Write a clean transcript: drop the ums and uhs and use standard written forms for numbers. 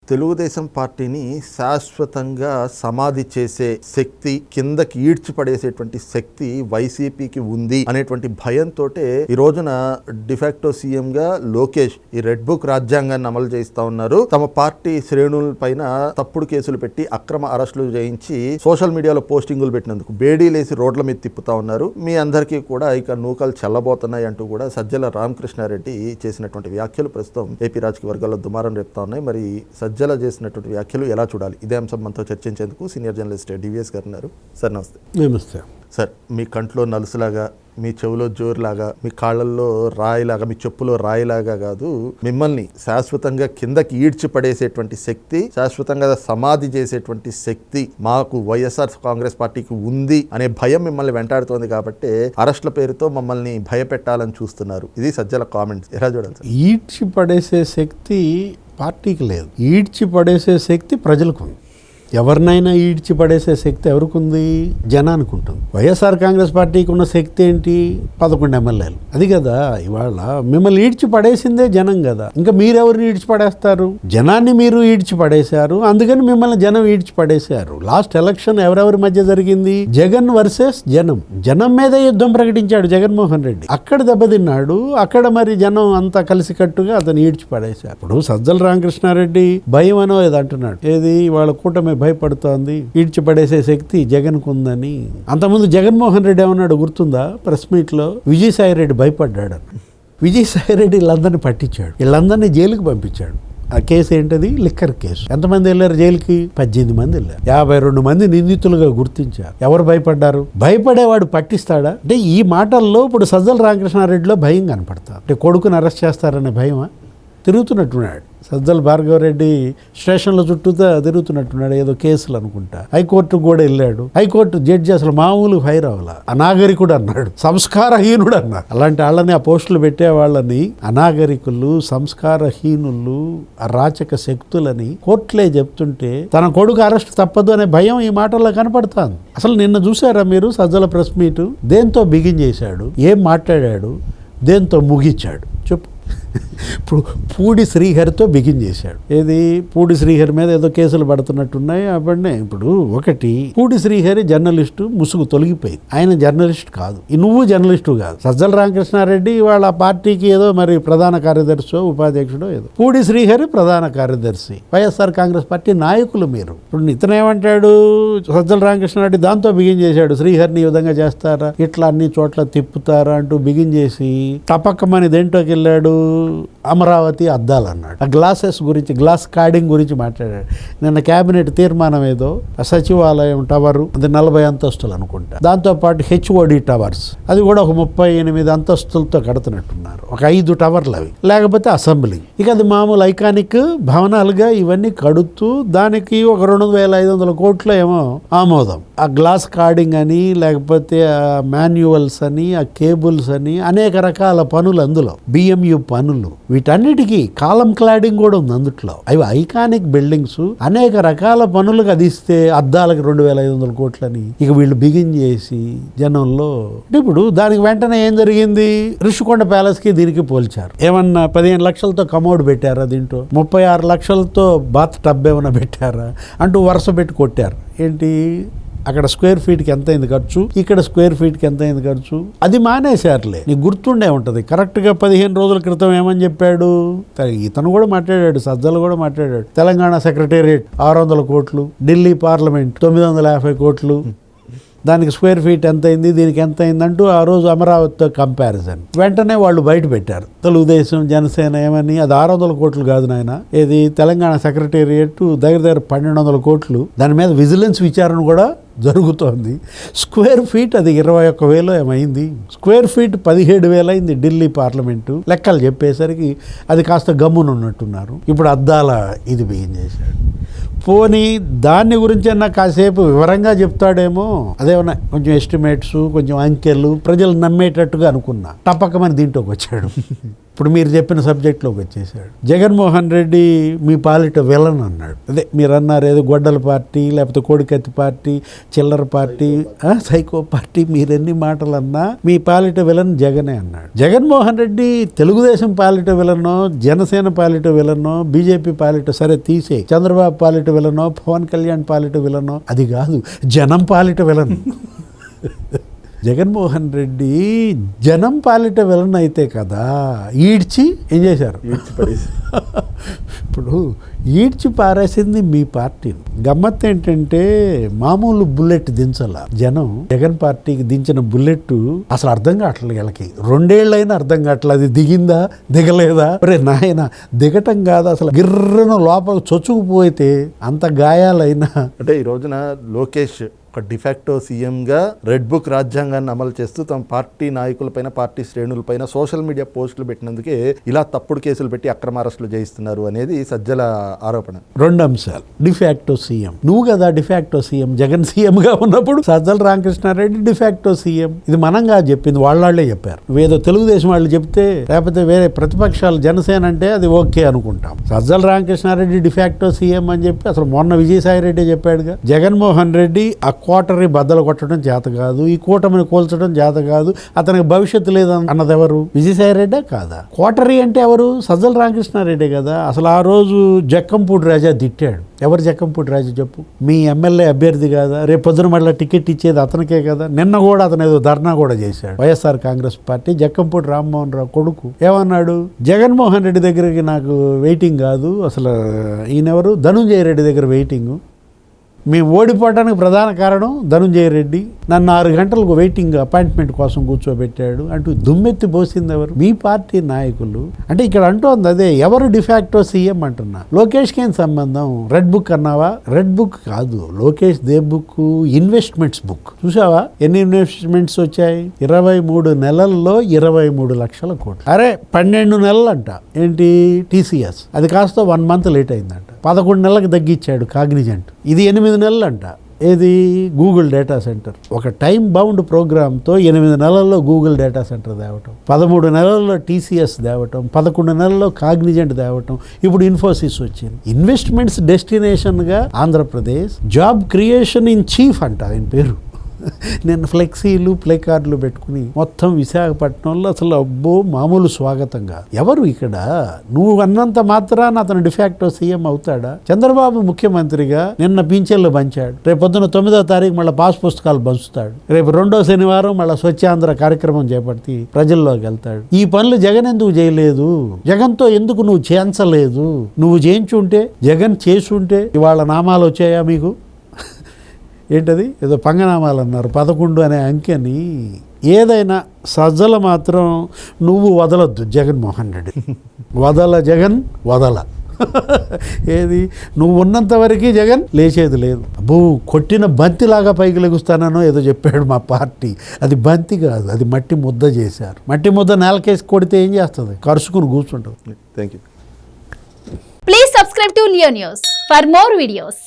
తెలుగుదేశం పార్టీని శాశ్వతంగా సమాధి చేసే శక్తి, కిందకి ఈడ్చిపడేసేటువంటి శక్తి వైసీపీకి ఉంది అనేటువంటి భయంతో ఈ రోజున డిఫాక్టో సీఎం గా లోకేష్ ఈ రెడ్ బుక్ రాజ్యాంగాన్ని అమలు చేస్తా ఉన్నారు. తమ పార్టీ శ్రేణుల పైన తప్పుడు కేసులు పెట్టి అక్రమ అరెస్టులు చేయించి సోషల్ మీడియాలో పోస్టింగులు పెట్టినందుకు బేడీలేసి రోడ్ల మీద తిప్పుతా ఉన్నారు. మీ అందరికీ కూడా ఇక నూకలు చల్లబోతున్నాయి అంటూ కూడా సజ్జల రామకృష్ణారెడ్డి చేసినటువంటి వ్యాఖ్యలు ప్రస్తుతం ఏపీ రాజకీయ వర్గాల్లో దుమారం రేపుతా ఉన్నాయి. మరి సజ్జల చేసినటువంటి వ్యాఖ్యలు ఎలా చూడాలి? ఇదే అంశం మనతో చర్చించేందుకు సీనియర్ జర్నలిస్ట్ డివిఎస్ గారు ఉన్నారు. సార్ నమస్తే. నమస్తే సార్. మీ కంట్లో నలుసులాగా, మీ చెవులో జోరులాగా, మీ కాళ్ళల్లో రాయిలాగా, మీ చెప్పులో రాయిలాగా కాదు, మిమ్మల్ని శాశ్వతంగా కిందకి ఈడ్చిపడేసేటువంటి శక్తి, శాశ్వతంగా సమాధి చేసేటువంటి శక్తి మాకు వైఎస్ఆర్ కాంగ్రెస్ పార్టీకి ఉంది అనే భయం మిమ్మల్ని వెంటాడుతోంది కాబట్టి అరెస్టుల పేరుతో మమ్మల్ని భయపెట్టాలని చూస్తున్నారు. ఇది సజ్జల కామెంట్స్. ఎలా చూడాలి సార్? ఈడ్చిపడేసే శక్తి పార్టీకి లేదు, ఈడ్చిపడేసే శక్తి ప్రజలకు ఉంది. ఎవరినైనా ఈడ్చిపడేసే శక్తి ఎవరికి ఉంది? జనానికి ఉంటుంది. వైఎస్ఆర్ కాంగ్రెస్ పార్టీకి ఉన్న శక్తి ఏంటి? 11 ఎమ్మెల్యేలు. అది కదా ఇవాళ మిమ్మల్ని ఈడ్చిపడేసిందే జనం కదా. ఇంకా మీరెవరిని ఈడ్చిపడేస్తారు? జనాన్ని మీరు ఈడ్చిపడేశారు, అందుకని మిమ్మల్ని జనం ఈడ్చిపడేశారు. లాస్ట్ ఎలక్షన్ ఎవరెవరి మధ్య జరిగింది? జగన్ వర్సెస్ జనం. జనం మీదే యుద్ధం ప్రకటించాడు జగన్మోహన్ రెడ్డి. అక్కడ దెబ్బతిన్నాడు. అక్కడ మరి జనం అంతా కలిసికట్టుగా అతను ఈడ్చిపడేశారు. ఇప్పుడు సజ్జల రామకృష్ణారెడ్డి భయం అనో ఏదో అంటున్నాడు. ఏది వాళ్ళ కూటమి భయపడుతోంది, ఈడ్చిపడేసే శక్తి జగన్కు ఉందని. అంతకుముందు జగన్మోహన్ రెడ్డి ఏమన్నాడు గుర్తుందా? ప్రెస్ మీట్ లో విజయసాయి రెడ్డి భయపడ్డాడు. విజయసాయి రెడ్డి వీళ్ళందరినీ పట్టించాడు, వీళ్ళందరినీ జైలుకి పంపించాడు. ఆ కేసు ఏంటది? Liquor case. ఎంతమంది వెళ్ళారు జైలుకి? 18 మంది వెళ్ళారు. 52 మంది నిందితులుగా గుర్తించారు. ఎవరు భయపడ్డారు? భయపడేవాడు పట్టిస్తాడా? అంటే ఈ మాటల్లో ఇప్పుడు సజ్జల రామకృష్ణారెడ్డిలో భయం కనపడతారు. అంటే కొడుకుని అరెస్ట్ చేస్తారనే భయమా? తిరుగుతున్నట్టున్నాడు సజ్జల భార్గవరెడ్డి, స్టేషన్ల చుట్టూతా తిరుగుతున్నట్టున్నాడు. ఏదో కేసులు అనుకుంటా. హైకోర్టుకు కూడా వెళ్ళాడు. హైకోర్టు జడ్జి అసలు మామూలు ఫైర్ అవ్వాల, అనాగరికుడు అన్నాడు, సంస్కారహీనుడు అన్నాడు. అలాంటి వాళ్ళని, ఆ పోస్టులు పెట్టే వాళ్ళని అనాగరికులు, సంస్కారహీనులు, అరాచక శక్తులని కోర్టులే చెప్తుంటే తన కొడుకు అరెస్ట్ తప్పదు అనే భయం ఈ మాటల్లో కనపడుతుంది. అసలు నిన్న చూసారా మీరు సజ్జల ప్రెస్ మీటు? దేంతో బిగిన్ చేశాడు? ఏం మాట్లాడాడు? దేంతో ముగించాడు? చెప్పు. ఇప్పుడు పూడి శ్రీహరితో బిగిన్ చేశాడు. ఏది? పూడి శ్రీహరి మీద ఏదో కేసులు పడుతున్నట్టున్నాయి. అప్పుడే ఇప్పుడు ఒకటి, పూడి శ్రీహరి జర్నలిస్టు, ముసుగు తొలగిపోయింది. ఆయన జర్నలిస్ట్ కాదు, నువ్వు జర్నలిస్టు కాదు. సజ్జల రామకృష్ణారెడ్డి వాళ్ళ పార్టీకి ఏదో మరి ప్రధాన కార్యదర్శో ఉపాధ్యక్షుడో ఏదో. పూడి శ్రీహరి ప్రధాన కార్యదర్శి, వైఎస్ఆర్ కాంగ్రెస్ పార్టీ నాయకులు మీరు. ఇప్పుడు ఇతనేమంటాడు సజ్జల రామకృష్ణారెడ్డి? దాంతో బిగిన్ చేశాడు. శ్రీహరిని ఈ విధంగా చేస్తారా, ఇట్లా అన్ని చోట్ల తిప్పుతారా అంటూ బిగిన్ చేసి టపక్కమని దేంట్లోకి వెళ్ళాడు? అమరావతి అద్దాలు అన్నాడు. ఆ గ్లాసెస్ గురించి, గ్లాస్ కార్డింగ్ గురించి మాట్లాడాడు. నిన్న కేబినెట్ తీర్మానం ఏదో సచివాలయం టవరు, అది 40 అంతస్తులు అనుకుంటా. దాంతోపాటు హెచ్ఓడి టవర్స్, అది కూడా ఒక 38 అంతస్తులతో కడుతున్నట్టున్నారు. ఒక 5 టవర్లు అవి, లేకపోతే అసెంబ్లీ. ఇక అది మామూలు ఐకానిక్ భవనాలుగా ఇవన్నీ కడుతూ దానికి ఒక 2,500 కోట్లు ఏమో ఆమోదం. ఆ గ్లాస్ కార్డింగ్ అని, లేకపోతే ఆ మాన్యువల్స్ అని, ఆ కేబుల్స్ అని, అనేక రకాల పనులు అందులో, బిఎంయు పనులు, వీటన్నిటికీ కాలం క్లాడింగ్ కూడా ఉంది అందుట్లో. అవి ఐకానిక్ బిల్డింగ్స్, అనేక రకాల పనులకు అదిస్తే అద్దాలకు 2,500 కోట్లని ఇక వీళ్ళు బిగిన్ చేసి జనంలో. ఇప్పుడు దానికి వెంటనే ఏం జరిగింది? ఋషికొండ ప్యాలెస్ కి దీనికి పోల్చారు. ఏమన్నా 15 లక్షలతో కమోడ్ పెట్టారా? దీంట్లో 36 లక్షలతో బాత్ టబ్ ఏమన్నా పెట్టారా అంటూ వరుస పెట్టి కొట్టారు. ఏంటి? అక్కడ స్క్వేర్ ఫీట్కి ఎంత అయింది ఖర్చు, ఇక్కడ స్క్వేర్ ఫీట్కి ఎంత అయింది ఖర్చు, అది మానేశారులే. నీకు గుర్తుండే ఉంటుంది కరెక్ట్గా 15 రోజుల క్రితం ఏమని చెప్పాడు ఇతను కూడా మాట్లాడాడు, సజ్జలు కూడా మాట్లాడాడు. తెలంగాణ సెక్రటేరియట్ 600 కోట్లు, ఢిల్లీ పార్లమెంట్ 950 కోట్లు, దానికి స్క్వేర్ ఫీట్ ఎంత అయింది, దీనికి ఎంత అయింది అంటూ ఆ రోజు అమరావతితో కంపారిజన్. వెంటనే వాళ్ళు బయట పెట్టారు తెలుగుదేశం జనసేన ఏమని, అది 600 కోట్లు కాదు నాయన, ఏది తెలంగాణ సెక్రటేరియట్ దగ్గర 1,200 కోట్లు, దాని మీద విజిలెన్స్ విచారణ కూడా జరుగుతోంది. స్క్వేర్ ఫీట్ అది 21,000 ఏమైంది, స్క్వేర్ ఫీట్ 17,000 అయింది ఢిల్లీ పార్లమెంటు. లెక్కలు చెప్పేసరికి అది కాస్త గమ్మునున్నట్టున్నారు. ఇప్పుడు అద్దాల ఇది బిగిన్ చేశాడు. పోనీ దాన్ని గురించి అన్నా కాసేపు వివరంగా చెప్తాడేమో, అదేమన్నా కొంచెం ఎస్టిమేట్స్, కొంచెం అంకెలు, ప్రజలు నమ్మేటట్టుగా అనుకున్నా. టపక్కమని దీంట్లోకి వచ్చాడు. ఇప్పుడు మీరు చెప్పిన సబ్జెక్ట్లోకి వచ్చేసాడు. జగన్మోహన్ రెడ్డి మీ పాలిట విలన్ అన్నాడు. అదే మీరు అన్నారు ఏదో గొడ్డల పార్టీ, లేకపోతే కోడికత్తి పార్టీ, చిల్లర పార్టీ, సైకో పార్టీ, మీరెన్ని మాటలు అన్నా మీ పాలిట విలన్ జగనే అన్నాడు. జగన్మోహన్ రెడ్డి తెలుగుదేశం పాలిట విలనో, జనసేన పాలిట విలనో, బీజేపీ పాలిట సరే తీసే, చంద్రబాబు పాలిట విలనో, పవన్ కళ్యాణ్ పాలిట విలనో, అది కాదు జనం పాలిట విలన్. జగన్మోహన్ రెడ్డి జనం పాలిట విలన్ అయితే కదా ఈడ్చి ఏం చేశారు, ఇప్పుడు ఈడ్చి పారేసింది మీ పార్టీని. గమ్మత్ ఏంటంటే మామూలు బుల్లెట్ దించాల జనం, జగన్ పార్టీకి దించిన బుల్లెట్ అసలు అర్థం కావట్లేదు వీళ్ళకి. 2 ఏళ్ళైనా అర్థం కావట్లేదు అది దిగిందా దిగలేదా. రే నాయన దిగటం కాదు, అసలు గిర్రను లోపల చొచ్చుకుపోతే అంత గాయాలైనా. అంటే ఈ రోజున లోకేష్ ఒక డిఫాక్టో సీఎంగా రెడ్ బుక్ రాజ్యాంగాన్ని అమలు చేస్తూ తమ పార్టీ నాయకులపైన, పార్టీ శ్రేణులపైన సోషల్ మీడియా పోస్టులు పెట్టినందుకే ఇలా తప్పుడు కేసులు పెట్టి అక్రమ అరెస్టులు చేయిస్తున్నారు అనేది సజ్జల ఆరోపణ. 2 అంశాలు. డిఫాక్టో సీఎం నువ్వు కదా, డిఫాక్టో సీఎం జగన్ సీఎంగా ఉన్నప్పుడు సజ్జల రామకృష్ణారెడ్డి డిఫాక్టో సీఎం. ఇది మనంగా చెప్పింది, వాళ్ళే చెప్పారు. ఏదో తెలుగుదేశం వాళ్ళు చెప్తే, లేకపోతే వేరే ప్రతిపక్షాలు జనసేన అంటే అది ఓకే అనుకుంటాం. సజ్జల రామకృష్ణారెడ్డి డిఫాక్టో సీఎం అని చెప్పి అసలు మొన్న విజయసాయి రెడ్డి చెప్పాడుగా. జగన్మోహన్ రెడ్డి కోటరీ బద్దలు కొట్టడం చేత కాదు, ఈ కూటమిని కోల్చడం చేత కాదు, అతనికి భవిష్యత్తు లేదు అన్నది ఎవరు, విజయసాయి రెడ్డే కాదా? కోటరీ అంటే ఎవరు, సజ్జల రామకృష్ణారెడ్డే కదా. అసలు ఆ రోజు జక్కంపూడి రాజా తిట్టాడు. ఎవరు జక్కంపూడి రాజా చెప్పు, మీ ఎమ్మెల్యే అభ్యర్థి కాదా, రేపు పొద్దున మళ్ళీ టికెట్ ఇచ్చేది అతనికే కదా. నిన్న కూడా అతను ఏదో ధర్నా కూడా చేశాడు. వైఎస్ఆర్ కాంగ్రెస్ పార్టీ జక్కంపూడి రామ్మోహన్ రావు కొడుకు ఏమన్నాడు, జగన్మోహన్ రెడ్డి దగ్గరికి నాకు వెయిటింగ్ కాదు, అసలు ఈయనెవరు ధనుంజయ రెడ్డి దగ్గర వెయిటింగ్, మేము ఓడిపోవడానికి ప్రధాన కారణం ధనుంజయ రెడ్డి, నన్ను 6 గంటలకు వెయిటింగ్ అపాయింట్మెంట్ కోసం కూర్చోబెట్టాడు అంటూ దుమ్మెత్తి పోసింది ఎవరు, మీ పార్టీ నాయకులు. అంటే ఇక్కడ అంటోంది అదే, ఎవరు డిఫాక్టో సీఎం అంటున్నా. లోకేష్కి ఏం సంబంధం, రెడ్ బుక్ అన్నావా, రెడ్ బుక్ కాదు, Lokesh they book, investments book. చూసావా ఎన్ని ఇన్వెస్ట్మెంట్స్ వచ్చాయి, 23 నెలల్లో 23 లక్షల కోట్లు. అరే 12 నెలలు అంట ఏంటి టీసీఎస్, అది కాస్త 1 మంత్ లేట్ అయిందంట, 11 నెలలకు తగ్గించాడు కాగ్నిజెంట్. ఇది 8 నెలలు అంట. ఏది గూగుల్ డేటా సెంటర్, ఒక టైం బౌండ్ ప్రోగ్రామ్తో 8 నెలల్లో గూగుల్ డేటా సెంటర్ తేవటం, 13 నెలల్లో టీసీఎస్ తేవటం, 11 నెలల్లో కాగ్నిజెంట్ తేవటం, ఇప్పుడు ఇన్ఫోసిస్ వచ్చింది. ఇన్వెస్ట్మెంట్స్ డెస్టినేషన్గా Andhra Pradesh, job creation in chief అంట ఆయన పేరు. నేను ఫ్లెక్సీలు ప్లేకార్డులు పెట్టుకుని మొత్తం విశాఖపట్నంలో అసలు అబ్బో మామూలు స్వాగతంగా. ఎవరు ఇక్కడ, నువ్వు అన్నంత మాత్రాన అతను డిఫాక్టో సీఎం అవుతాడా? చంద్రబాబు ముఖ్యమంత్రిగా నిన్న పింఛన్లు పంచాడు, రేపు పొద్దున 9వ తారీఖు మళ్ళీ పాస్ పుస్తకాలు పంచుతాడు, రేపు 2వ శనివారం మళ్ళీ స్వచ్ఛాంధ్ర కార్యక్రమం చేపట్టి ప్రజల్లోకి వెళ్తాడు. ఈ పనులు జగన్ ఎందుకు చేయలేదు, జగన్తో ఎందుకు నువ్వు చేయించలేదు? నువ్వు చేయించుంటే, జగన్ చేసుంటే ఇవాళ నామాలు వచ్చాయా మీకు? ఏంటది ఏదో పంగనామాలు అన్నారు 11 అనే అంకెని. ఏదైనా సజ్జల మాత్రం నువ్వు వదలొద్దు జగన్మోహన్ రెడ్డి, వదల జగన్ వదల. ఏది నువ్వు ఉన్నంత వరకు జగన్ లేచేది లేదు. అబ్బో కొట్టిన బంతిలాగా పైకి లెగుస్తానో ఏదో చెప్పాడు మా పార్టీ. అది బంతి కాదు, అది మట్టి ముద్ద చేశారు. మట్టి ముద్ద నేలకేసి కొడితే ఏం చేస్తుంది, కరుచుకుని కూర్చుంటుంది. Thank you. Please subscribe to Leo News for more videos.